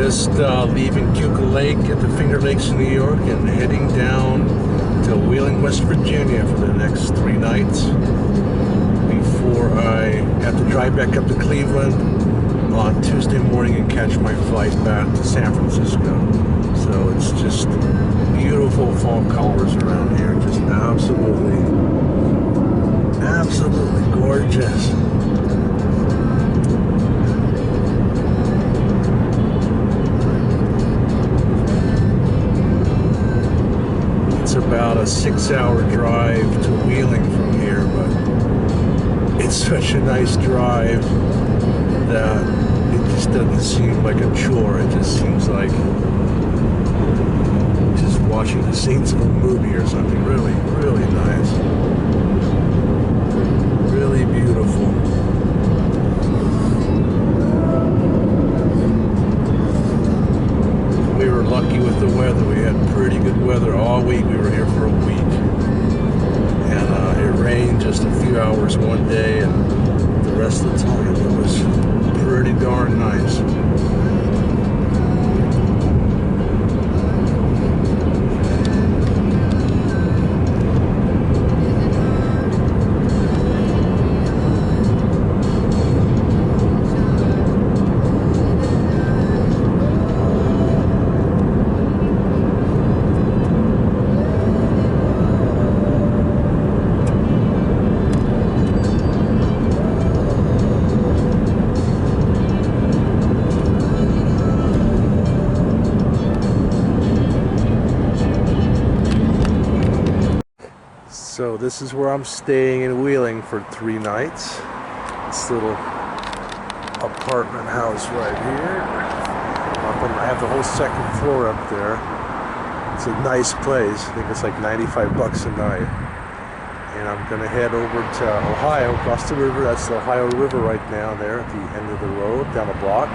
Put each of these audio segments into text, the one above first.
Just leaving Cuca Lake at the Finger Lakes in New York and heading down to Wheeling, West Virginia for the next 3 nights before I have to drive back up to Cleveland on Tuesday morning and catch my flight back to San Francisco. So it's just beautiful fall colors around here. Just absolutely gorgeous. It's about a 6-hour drive to Wheeling from here, but it's such a nice drive that it just doesn't seem like a chore. It just seems like just watching the scenes of a movie or something. Really, really nice. Really beautiful. We were lucky with the weather. We had pretty good weather all week. We were here for a week. And it rained just a few hours one day, and the rest of the time it was pretty darn nice. So this is where I'm staying in Wheeling for 3 nights. This little apartment house right here. I have the whole 2nd floor up there. It's a nice place. I think it's like $95 a night. And I'm gonna head over to Ohio, across the river. That's the Ohio River right now there at the end of the road, down a block.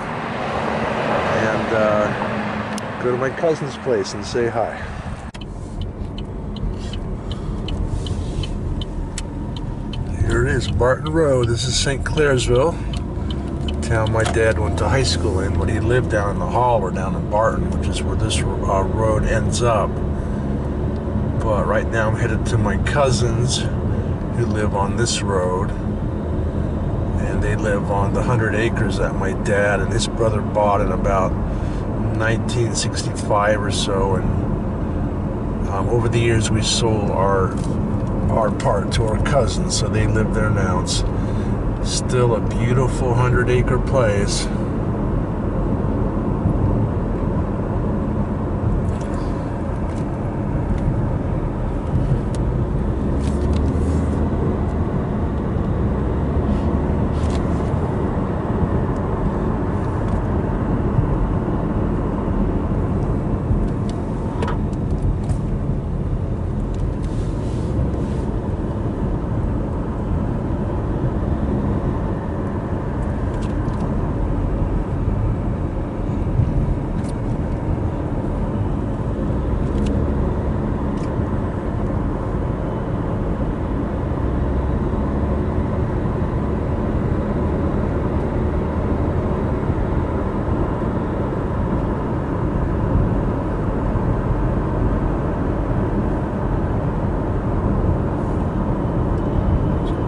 And go to my cousin's place and say hi. Here it is, Barton Road. This is St Clairsville, the town my dad went to high school in, but he lived down in the Holler, down in Barton, which is where this road ends up. But right now I'm headed to my cousins who live on this road, and they live on the 100 acres that my dad and his brother bought in about 1965 or so. And over the years we sold our part to our cousins, so they live there now. It's still a beautiful 100-acre place.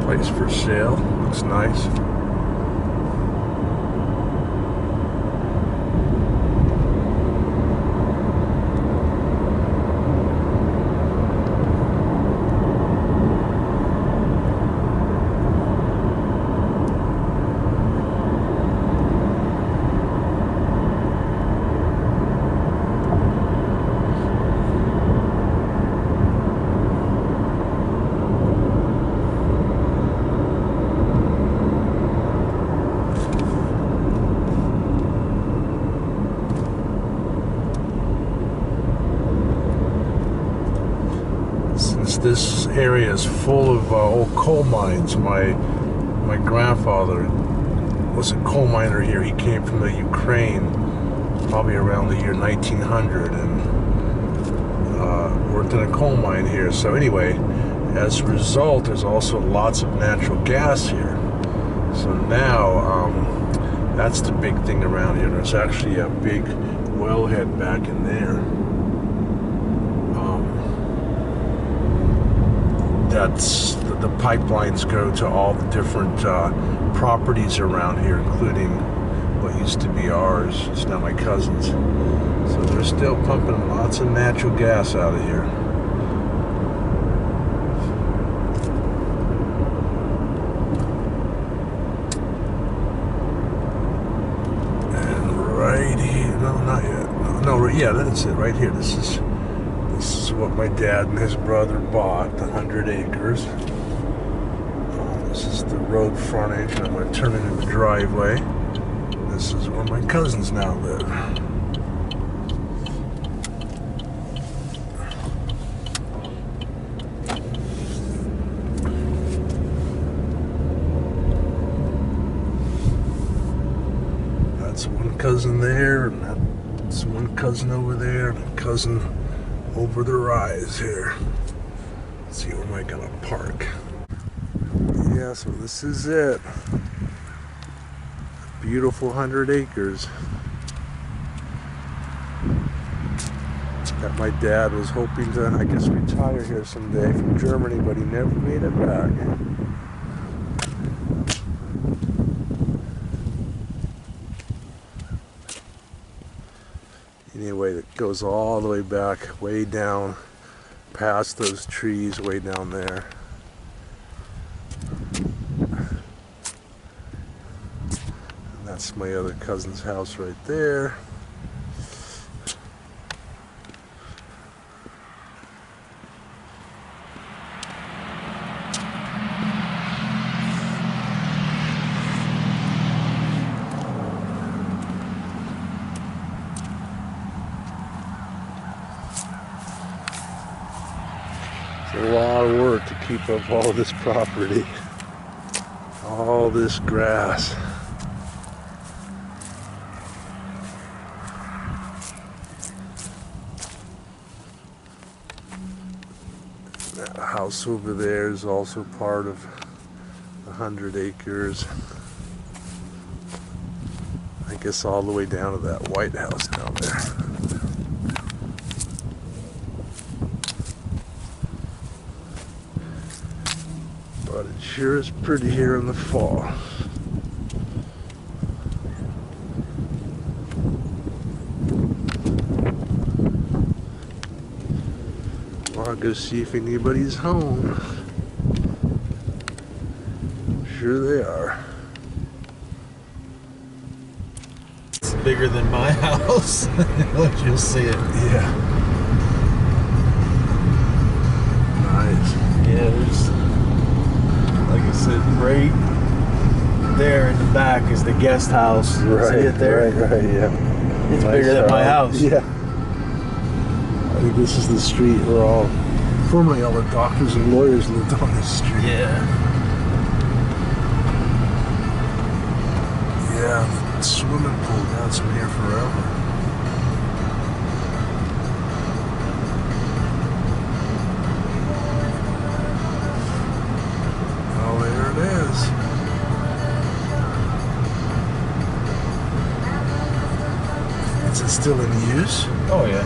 Place for sale. Looks nice. This area is full of old coal mines. My grandfather was a coal miner here. He came from the Ukraine probably around the year 1900 and worked in a coal mine here. So anyway, as a result, there's also lots of natural gas here. So now That's the big thing around here. There's actually a big wellhead back in there. That's the pipelines go to all the different properties around here, including what used to be ours. It's now my cousin's. So they're still pumping lots of natural gas out of here. And right here, no, not yet. No, yeah, that's it, right here. This is what my dad and his brother bought, the 100 acres. This is the road frontage, and I'm going to turn it into the driveway. This is where my cousins now live. That's one cousin there, and that's one cousin over there, and a cousin over the rise here. Let's see, where am I gonna park? Yeah, so this is it. Beautiful 100 acres that my dad was hoping to, I guess, retire here someday from Germany, but he never made it back. Anyway, it goes all the way back, way down, past those trees, way down there. And that's my other cousin's house right there. A lot of work to keep up all this property, all this grass. That house over there is also part of 100 acres. I guess all the way down to that White House down there. But it sure is pretty here in the fall. Well, I'll go see if anybody's home. Sure they are. It's bigger than my house. Look, you'll see it. Yeah. Nice. Yeah, there's, like I said, right there in the back is the guest house. Right, see it there? right, yeah. It's Nice bigger than my house. Yeah. I think this is the street where formerly all the doctors and lawyers lived on this street. Yeah. Yeah, swimming pool, that's been here forever. Oh, there it is. Is it still in use? Oh yeah.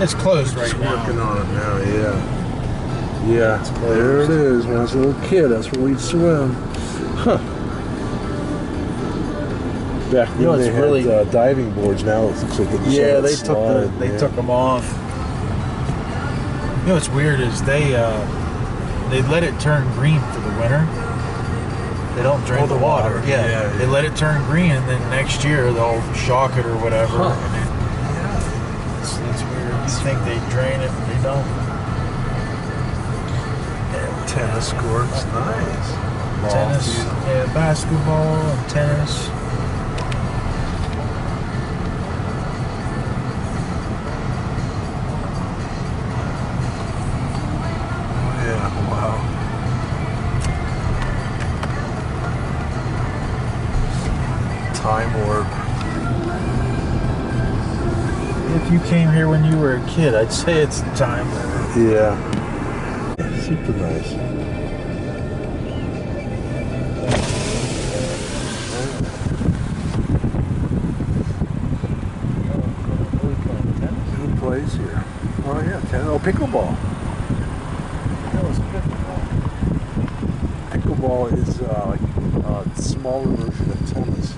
It's closed right Just now. working on it now, yeah. Yeah, there it is. When I was a little kid, that's where we'd swim. Huh. Back then it's they really had diving boards. Now it looks like they just yeah, let it they slide, took them off. You know what's weird is they let it turn green for the winter. They don't drain the water. Yeah. They let it turn green, and then next year they'll shock it or whatever. Huh. And it's weird. You think they drain it, but they don't. And tennis courts, nice. Tennis, yeah, basketball and tennis. Time warp. If you came here when you were a kid, I'd say it's time warp. Yeah. Super nice. plays here. Oh yeah, pickleball. That was pickleball. Pickleball is like a smaller version of tennis.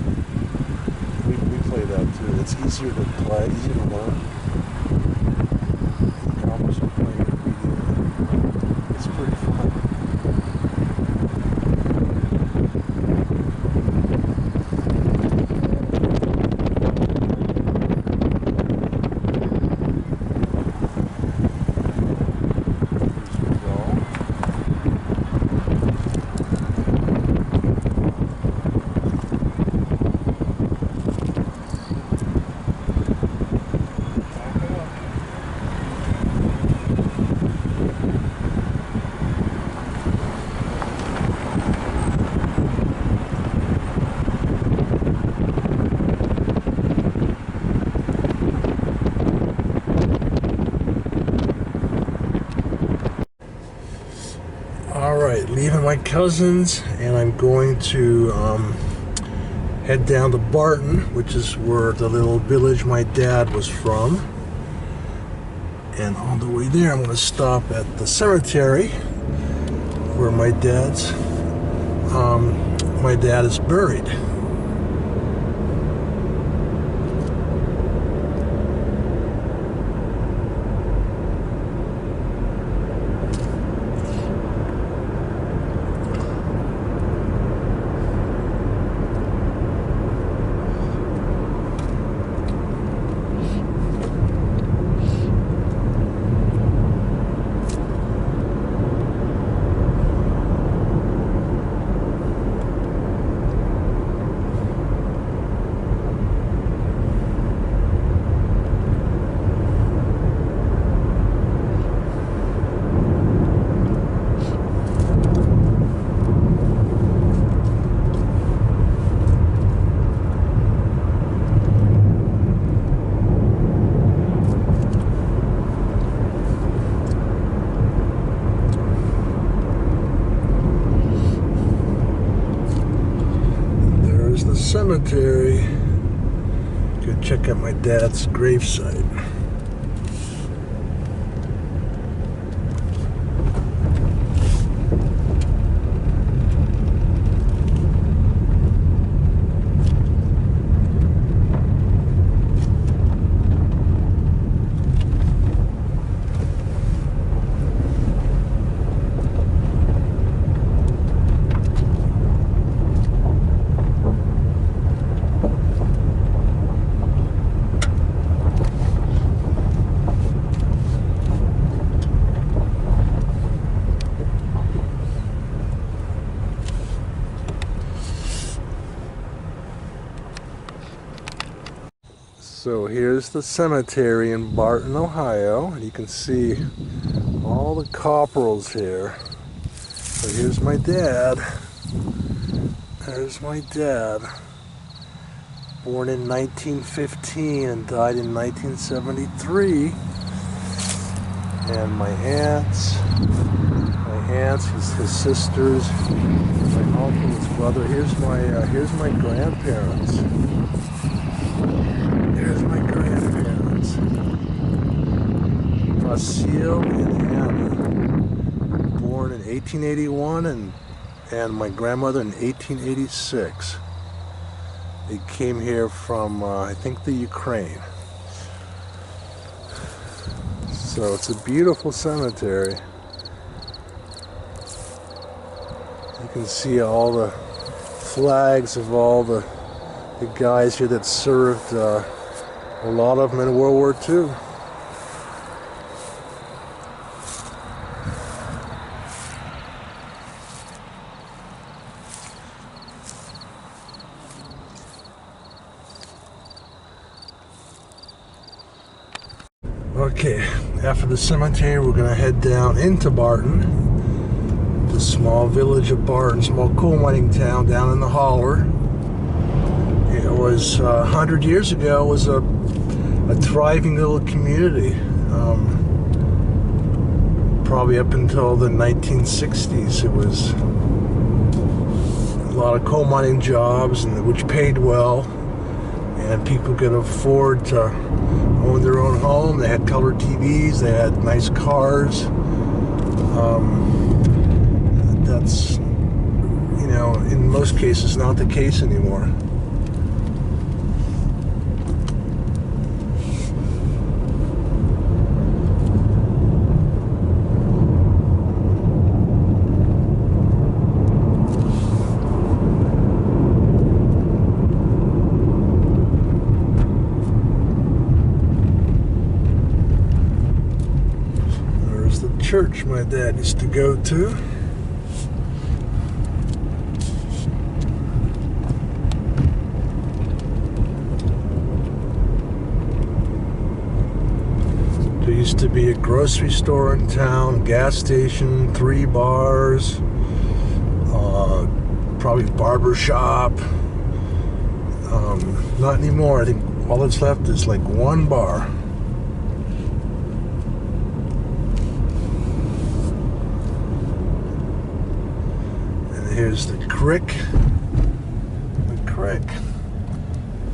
We play that too. It's easier to play, easier to learn. Commerce are playing it immediately. It's pretty fun. Alright, leaving my cousins, and I'm going to head down to Barton, which is where the little village my dad was from. And on the way there, I'm going to stop at the cemetery where my dad is buried. Cemetery. Go check out my dad's gravesite. So here's the cemetery in Barton, Ohio, and you can see all the corporals here. So here's my dad. There's my dad. Born in 1915 and died in 1973. And my aunts, his sisters, my uncle, his brother. Here's my grandparents. There's my grandparents. Vasile and Anna. Born in 1881 and my grandmother in 1886. They came here from, I think, the Ukraine. So it's a beautiful cemetery. You can see all the flags of all the guys here that served, a lot of them in World War II. Okay, after the cemetery, we're going to head down into Barton, the small village of Barton, small coal mining town down in the holler. It was 100 years ago. It was a thriving little community, probably up until the 1960s. It was a lot of coal mining jobs, which paid well, and people could afford to owned their own home. They had color TVs. They had nice cars. That's, you know, in most cases not the case anymore. There's the church my dad used to go to. There used to be a grocery store in town, gas station, 3 bars, probably barber shop. Not anymore. I think all that's left is like 1 bar. And here's the creek. The creek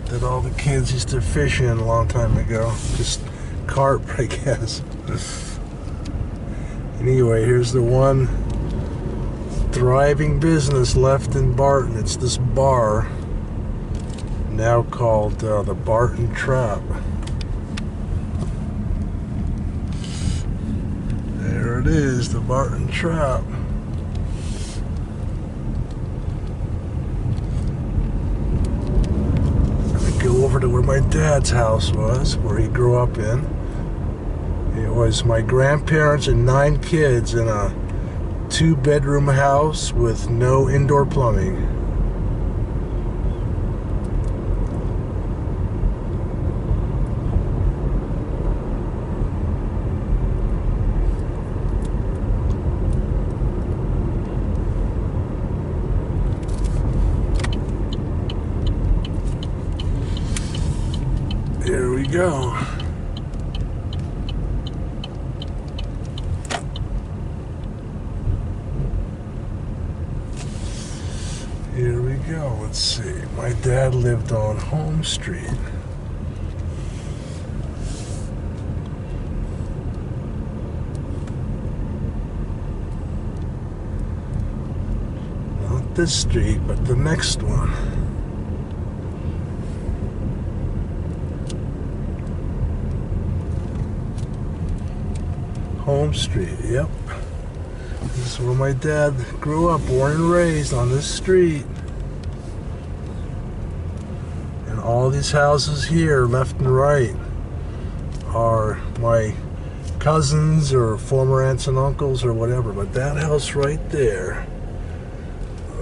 that all the kids used to fish in a long time ago. Just carp, I guess. Anyway, here's the one thriving business left in Barton. It's this bar, now called the Barton Trap. There it is, the Barton Trap. I go over to where my dad's house was, where he grew up in. It was my grandparents and 9 kids in a 2-bedroom house with no indoor plumbing. Here we go. Here we go. Let's see. My dad lived on Home Street. Not this street, but the next one. Home Street, yep. This is where my dad grew up, born and raised on this street. And all these houses here, left and right, are my cousins or former aunts and uncles or whatever. But that house right there,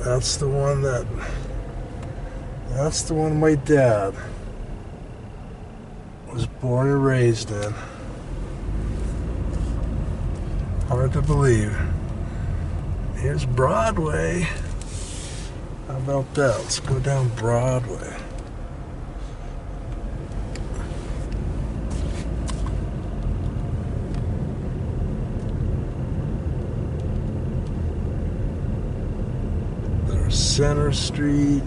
that's the one my dad was born and raised in. Hard to believe. Here's Broadway. How about that? Let's go down Broadway. There's Center Street.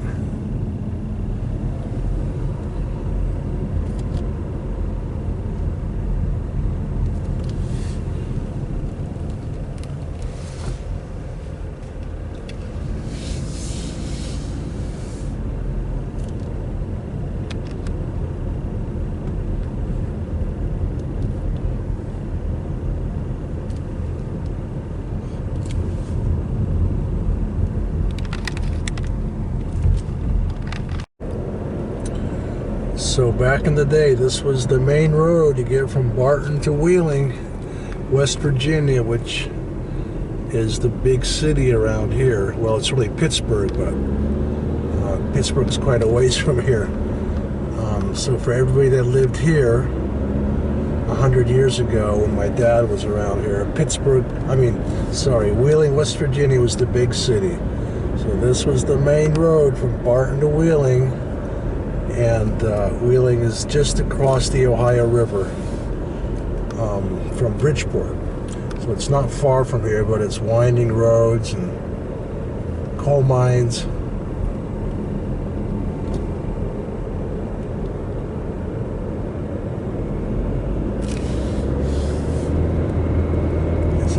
So back in the day, this was the main road to get from Barton to Wheeling, West Virginia, which is the big city around here. Well, it's really Pittsburgh, but Pittsburgh's quite a ways from here. So for everybody that lived here 100 years ago when my dad was around here, Wheeling, West Virginia was the big city. So this was the main road from Barton to Wheeling. And Wheeling is just across the Ohio River from Bridgeport. So it's not far from here, but it's winding roads and coal mines.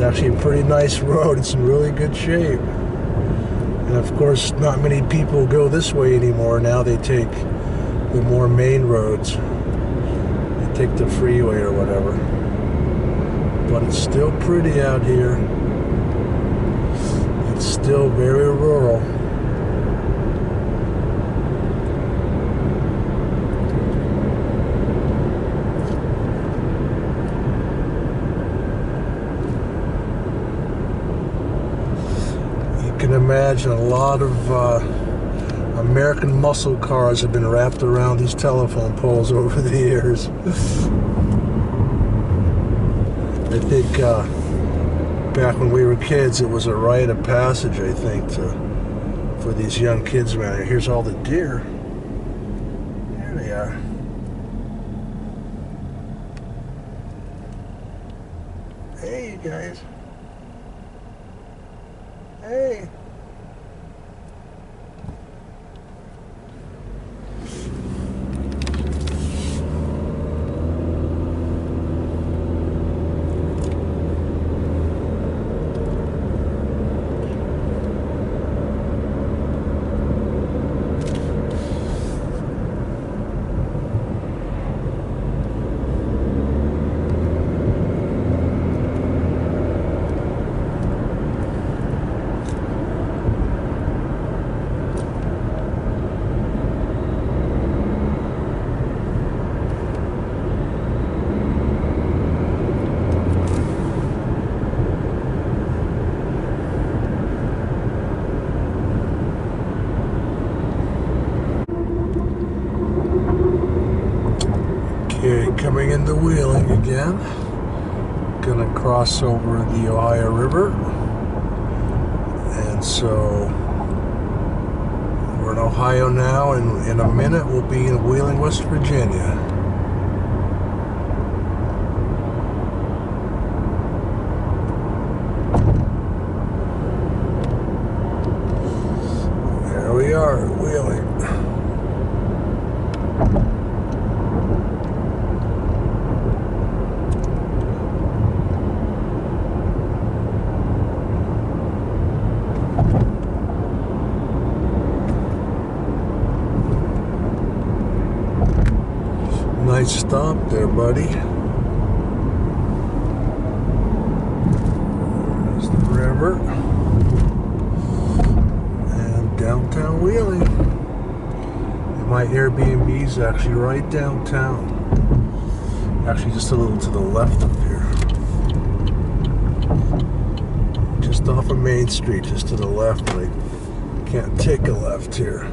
actually a pretty nice road. It's in really good shape. And of course, not many people go this way anymore. Now they take the more main roads. They take the freeway or whatever. But it's still pretty out here. It's still very rural. You can imagine a lot of American muscle cars have been wrapped around these telephone poles over the years. I think back when we were kids, it was a rite of passage, I think, for these young kids around here. Here's all the deer. There they are. Hey, you guys. Hey. Okay, coming into Wheeling again. Gonna cross over the Ohio River. And so we're in Ohio now, and in a minute we'll be in Wheeling, West Virginia. There we are at Wheeling. Nice stop there, buddy. There's the river. And downtown Wheeling. And my Airbnb's actually right downtown. Actually just a little to the left of here. Just off of Main Street, just to the left. I can't take a left here.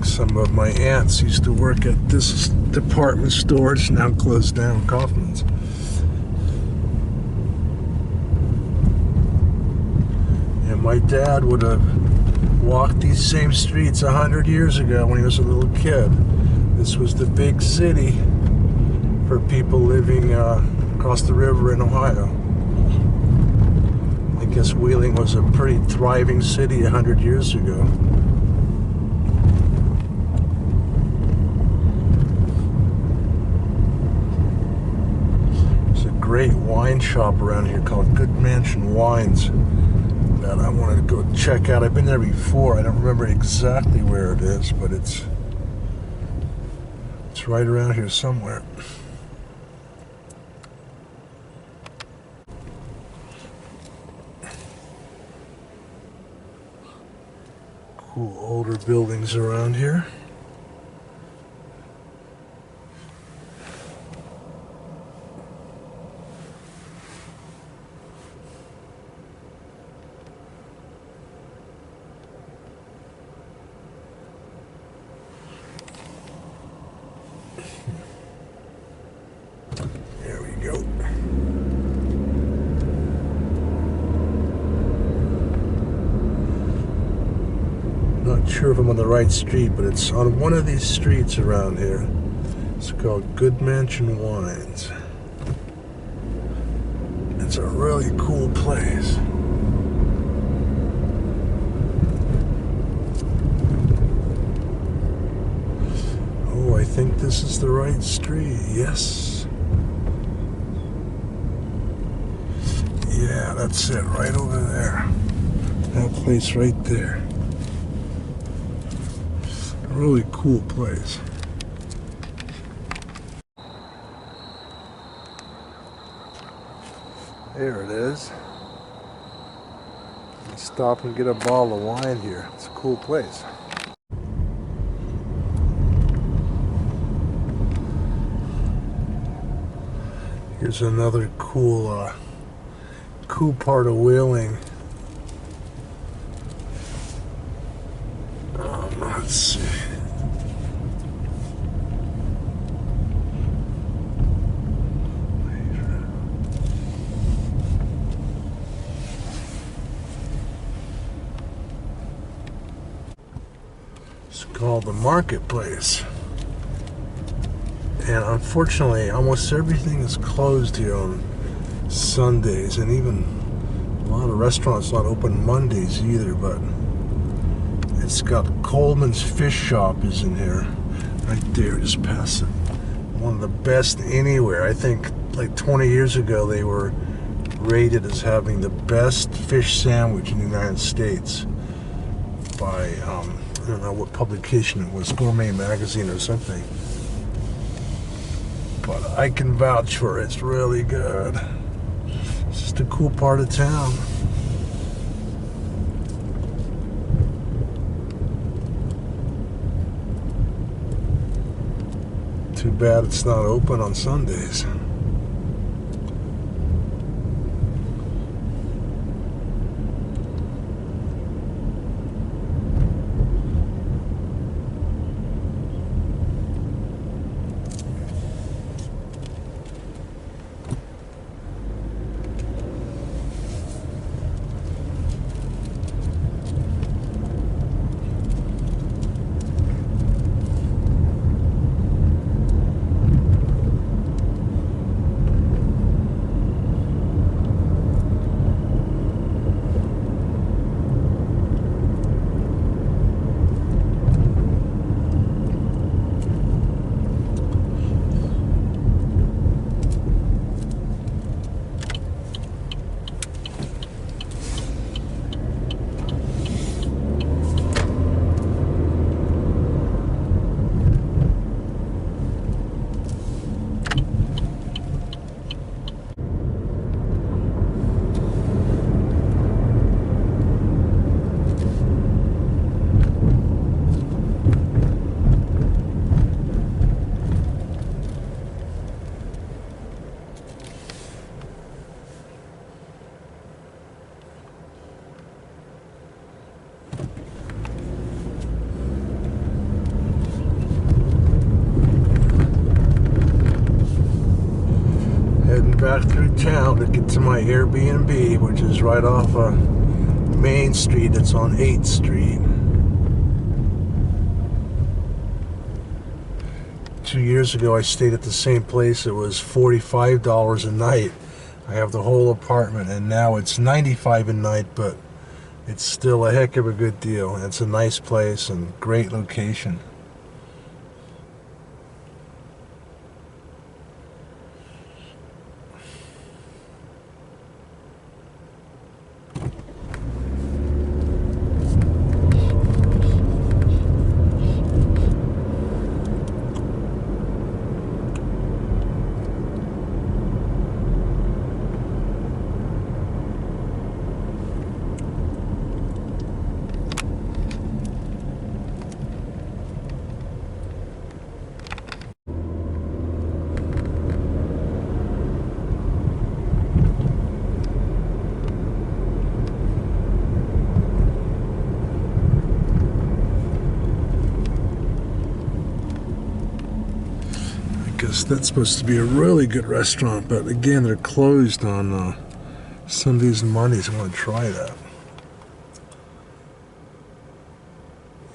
Some of my aunts used to work at this department store. It's now closed down, Kaufman's. And my dad would have walked these same streets 100 years ago when he was a little kid. This was the big city for people living across the river in Ohio. I guess Wheeling was a pretty thriving city 100 years ago. Great wine shop around here called Good Mansion Wines that I wanted to go check out. I've been there before. I don't remember exactly where it is, but it's right around here somewhere. Cool older buildings around here. we go. Not sure if I'm on the right street, but it's on one of these streets around here. It's called Good Mansion Wines. It's a really cool place. Oh, I think this is the right street. Yes. Yeah, that's it, right over there. That place right there. A really cool place. There it is. Let's stop and get a bottle of wine here. It's a cool place. Here's another cool part of Wheeling. Let's see. It's called the Marketplace. And unfortunately, almost everything is closed here on Sundays, and even a lot of restaurants not open Mondays either, but it's got Coleman's Fish Shop is in here, right there, just past it. One of the best anywhere. I think like 20 years ago they were rated as having the best fish sandwich in the United States by, I don't know what publication it was, Gourmet Magazine or something. But I can vouch for it. It's really good. It's just a cool part of town. Too bad it's not open on Sundays. Back through town to get to my Airbnb, which is right off Main Street. It's on 8th Street. 2 years ago I stayed at the same place. It was $45 a night. I have the whole apartment, and now it's $95 a night, but it's still a heck of a good deal. It's a nice place and great location. That's supposed to be a really good restaurant, but again, they're closed on Sundays and Mondays. I want to try that.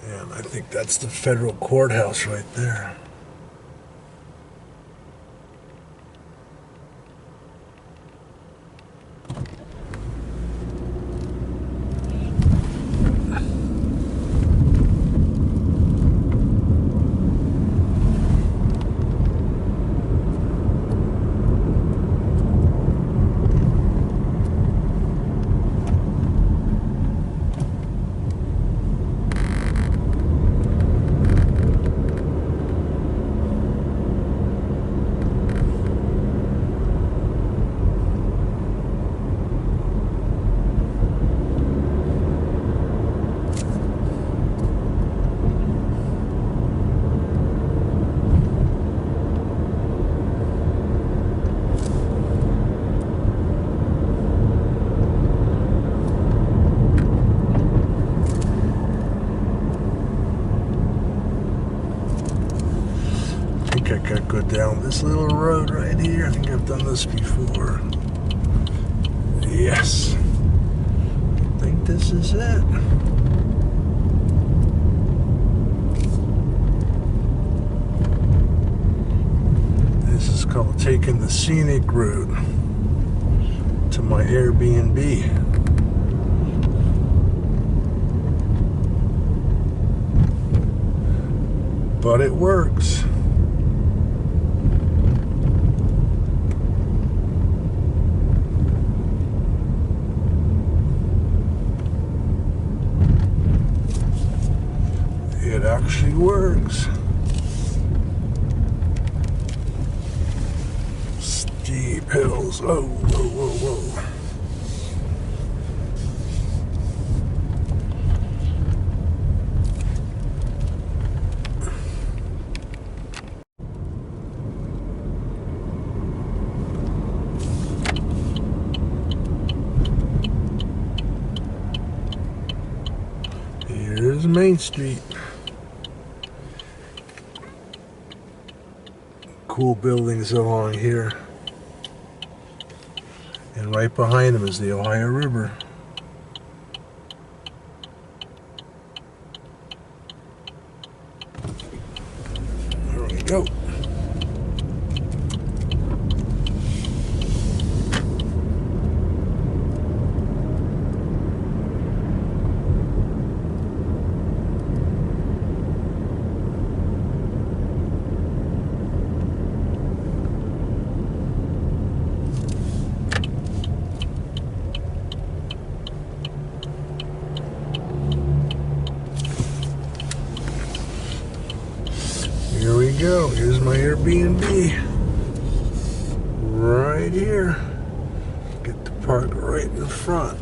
And I think that's the federal courthouse right there. I gotta go down this little road right here. I think I've done this before. Yes. I think this is it. This is called taking the scenic route to my Airbnb. But it works. It actually works. Steep hills. Oh, whoa, whoa, whoa. Here's Main Street. Cool buildings along here. And right behind them is the Ohio River. There we go. Here we go. Here's my Airbnb. Right here. Get to park right in the front.